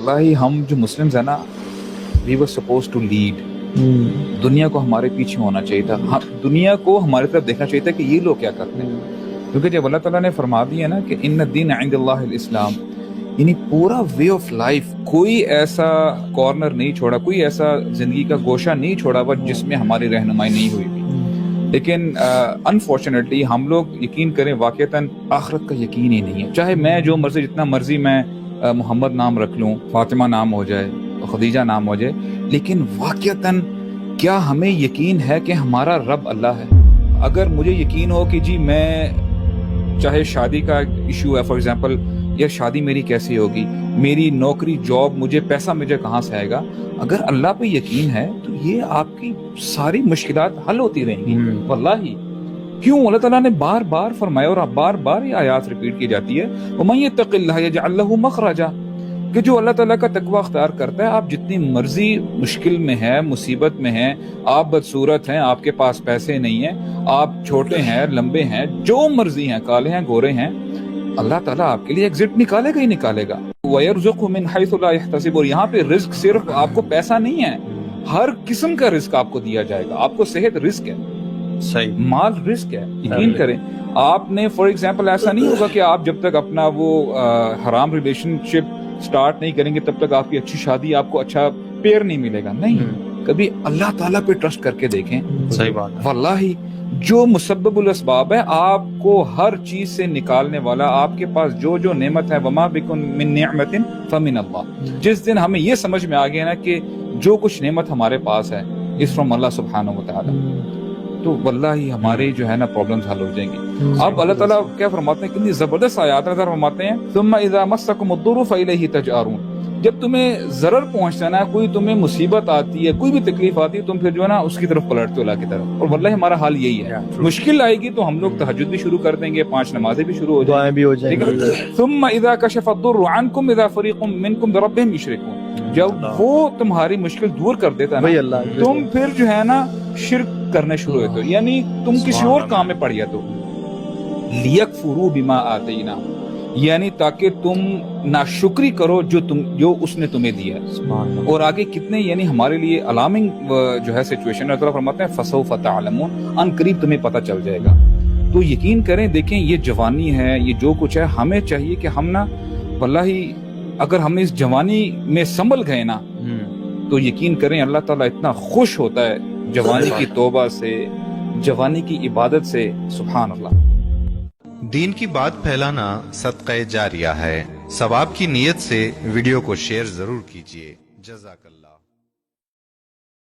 वल्लाही हम जो मुस्लिम्स हैं ना, we were suppose to lead. दुनिया को हमारे पीछे होना चाहिए था. दुनिया को हमारी तरफ देखना चाहिए था कि ये लोग क्या करते हैं. क्योंकि जब अल्लाह ताला ने फरमा दिया ना कि इन्न दीन इंदल्लाहिल इस्लाम, यानी पूरा वे ऑफ लाइफ, कोई ऐसा कॉर्नर नहीं छोड़ा, कोई ऐसा जिंदगी का गोशा नहीं छोड़ा हुआ जिसमें हमारी रहनुमाई नहीं हुई थी. लेकिन अनफॉर्चुनेटली हम लोग यकीन करें वाकईतन आखिरत का यकीन ही नहीं है. चाहे मैं जो मर्जी, जितना मर्जी मैं मोहम्मद नाम रख लूं, फातिमा नाम हो जाए, खदीजा नाम हो जाए, लेकिन वाकईतन क्या हमें यकीन है कि हमारा रब अल्लाह है? अगर मुझे यकीन हो कि जी मैं, चाहे शादी का इशू है फॉर एग्जांपल, यार शादी मेरी कैसे होगी, मेरी नौकरी जॉब, मुझे पैसा मुझे कहाँ से आएगा, अगर अल्लाह पे यकीन है तो ये आपकी सारी मुश्किलात हल होती रहेंगी. वल्लाही क्यों अल्लाह ताला ने बार बार फरमाया और बार बार ये आयत रिपीट की जाती है, वमन यत्तक़िल्लाह यजअल लहू मखरजा, कि जो अल्लाह ताला का तकवा अख्तियार करता है, आप जितनी मर्जी मुश्किल में है, मुसीबत में है, आप बदसूरत हैं, आपके पास पैसे नहीं है, आप छोटे हैं, लंबे हैं, जो मर्जी हैं, काले हैं, गोरे हैं, अल्लाह ताला आपके लिए एग्जिट निकालेगा ही निकालेगा. वयरज़ुक़हु मिन हैसु ला यहतसिब, और यहाँ पे रिस्क सिर्फ आपको पैसा नहीं है, हर किस्म का रिस्क आपको दिया जाएगा. आपको सेहत रिस्क है, सही, माल रिस्क है. यकीन करें, आपने फॉर एग्जांपल ऐसा नहीं होगा कि आप जब तक अपना वो हराम रिलेशनशिप स्टार्ट नहीं करेंगे तब तक आपकी अच्छी शादी, आपको अच्छा पेयर नहीं मिलेगा. नहीं, कभी अल्लाह ताला पे ट्रस्ट करके देखें. सही बात है. वल्लाही जो मुसब्बबुल अस्बाब है, आपको हर चीज से निकालने वाला, आपके पास जो जो नेमत है, वमा बिकुम मिन निअमतिन फमिन अल्लाह. जिस दिन हमें ये समझ में आ गया ना कि जो कुछ नेमत हमारे पास है इस फ्रॉम अल्लाह सुब्हानहू व तआला, तो वल्लाही हमारे जो है ना प्रॉब्लम्स हल हो जाएंगी. अब अल्लाह ताला क्या फरमाते हैं, कितनी जबरदस्त आयत नज़र फरमाते हैं, सुम्मा इज़ा मस्सकुमुद्दुरु फइलैहि तजअरून, जब तुम्हें जरर पहुंचता है ना, कोई तुम्हें मुसीबत आती है, कोई भी तकलीफ आती है, तुम फिर जो है ना उसकी तरफ पलटते हो, अल्लाह की तरफ. और वल्लाही हमारा हाल यही है. मुश्किल आएगी तो हम लोग तहज्जुद भी शुरू कर देंगे, 5 नमाजें भी शुरू हो जाएंगी, दुआएं भी हो जाएंगी. सुम्मा इज़ा कशफ़द्दुर्रु अन्कुम इज़ा फरीक़ुम मिनकुम बिरब्बिहिम युशरिकून, जब वो तुम्हारी मुश्किल दूर कर देता है ना, तुम फिर जो है ना शिर्क करने शुरू होते हो, यानी तुम किसी और काम में पड़ जाते हो. लियकफुरू बिमा आतैना, यानी ताकि तुम नाशुक्री करो जो उसने तुम्हें दिया. और आगे कितने यानी हमारे लिए अलार्मिंग जो है सिचुएशन है. अल्लाह फरमाते हैं फसौफ तअलमून, अनकरीब तुम्हें पता चल जाएगा. तो यकीन करें, देखें ये जवानी है, ये जो कुछ है, हमें चाहिए कि हम ना वल्लाही अगर हम इस जवानी में संभल गए ना, तो यकीन करें अल्लाह ताला इतना खुश होता है जवानी की तौबा से, जवानी की इबादत से. सुभान अल्लाह. दीन की बात फैलाना सदक़े जारिया है. सवाब की नीयत से वीडियो को शेयर जरूर कीजिए. जज़ाकल्लाह.